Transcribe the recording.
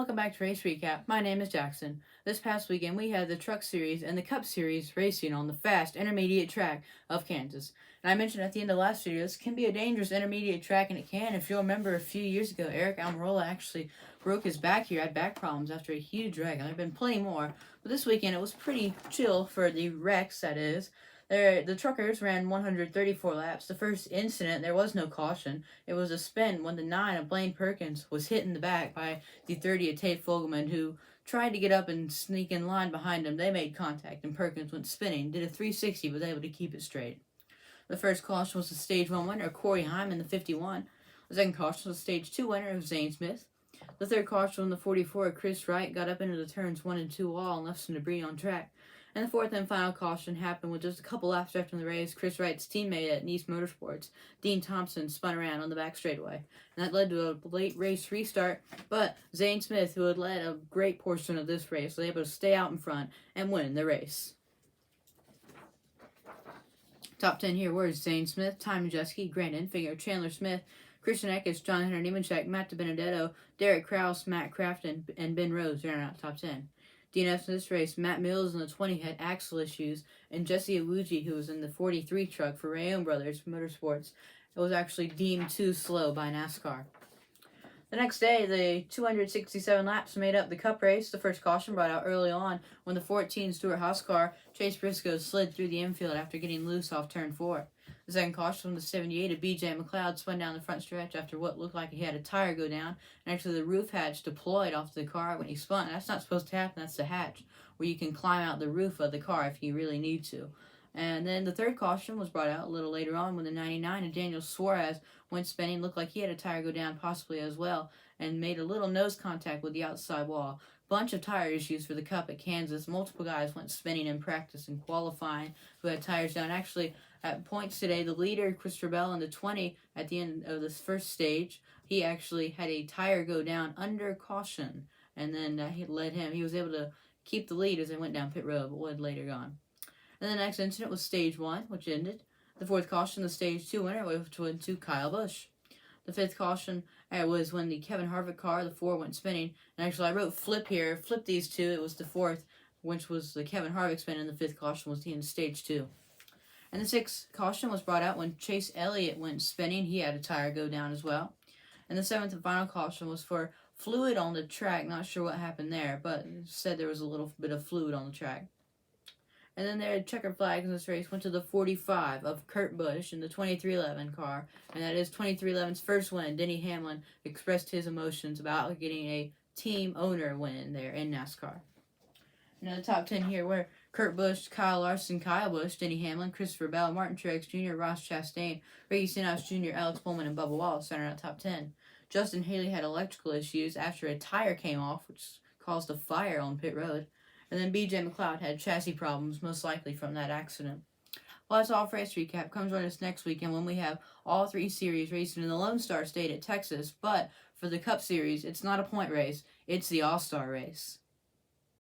welcome back to Race Recap. My name is Jackson. This past weekend we had the Truck Series and the Cup Series racing on the fast intermediate track of Kansas. And I mentioned at the end of last video, this can be a dangerous intermediate track, and it can. If you'll remember, a few years ago, Eric Almirola actually broke his back here, had back problems after a huge wreck. And there have been plenty more, but this weekend it was pretty chill for the wrecks, that is. The truckers ran 134 laps. The first incident, there was no caution. It was a spin when the 9 of Blaine Perkins was hit in the back by the 30 of Tate Fogelman, who tried to get up and sneak in line behind him. They made contact, and Perkins went spinning, did a 360, but was able to keep it straight. The first caution was the Stage 1 winner, Corey Hyman, the 51. The second caution was the Stage 2 winner of Zane Smith. The third caution, the 44, Chris Wright, got up into the turns 1 and 2 wall and left some debris on track. And the fourth and final caution happened with just a couple laps left in the race. Chris Wright's teammate at Nice Motorsports, Dean Thompson, spun around on the back straightaway. And that led to a late race restart, but Zane Smith, who had led a great portion of this race, was able to stay out in front and win the race. Top 10 here were Zane Smith, Ty Majeski, Grant Enfinger, Chandler Smith, Christian Eckes, John Hunter Nemechek, Matt DiBenedetto, Derek Kraus, Matt Crafton, and Ben Rose rounding out top 10. DNFs in this race, Matt Mills in the 20 had axle issues, and Jesse Awuji, who was in the 43 truck for Rayone Brothers Motorsports, it was actually deemed too slow by NASCAR. The next day, the 267 laps made up the Cup race. The first caution brought out early on when the 14 Stuart Haas car, Chase Briscoe, slid through the infield after getting loose off turn 4. The second caution from the 78 of BJ McLeod spun down the front stretch after what looked like he had a tire go down, and actually the roof hatch deployed off the car when he spun. That's not supposed to happen. That's the hatch, where you can climb out the roof of the car if you really need to. And then the third caution was brought out a little later on when the 99 of Daniel Suarez went spinning. Looked like he had a tire go down possibly as well, and made a little nose contact with the outside wall. Bunch of tire issues for the Cup at Kansas. Multiple guys went spinning in practice and qualifying who had tires down. Actually, at points today, the leader, Christopher Bell, in the 20 at the end of this first stage, he actually had a tire go down under caution, and then he was able to keep the lead as they went down pit road, but would later gone. And the next incident was Stage 1, which ended. The fourth caution, the Stage 2 winner, which went to Kyle Busch. The fifth caution was when the Kevin Harvick car, the 4, went spinning. And actually, I wrote flip here. Flip these two. It was the fourth, which was the Kevin Harvick spin, and the fifth caution was in Stage 2. And the sixth caution was brought out when Chase Elliott went spinning. He had a tire go down as well. And the seventh and final caution was for fluid on the track. Not sure what happened there, but it said there was a little bit of fluid on the track. And then their checkered flags in this race went to the 45 of Kurt Busch in the 2311 car. And that is 2311's first win. Denny Hamlin expressed his emotions about getting a team owner win there in NASCAR. And the top 10 here were Kurt Busch, Kyle Larson, Kyle Busch, Denny Hamlin, Christopher Bell, Martin Truex Jr., Ross Chastain, Ricky Stenhouse Jr., Alex Bowman, and Bubba Wallace centered out top 10. Justin Haley had electrical issues after a tire came off, which caused a fire on pit road. And then BJ McLeod had chassis problems, most likely from that accident. Well, that's all for Race Recap. Come join us next weekend when we have all 3 series racing in the Lone Star State at Texas. But for the Cup Series, it's not a point race, it's the All-Star race.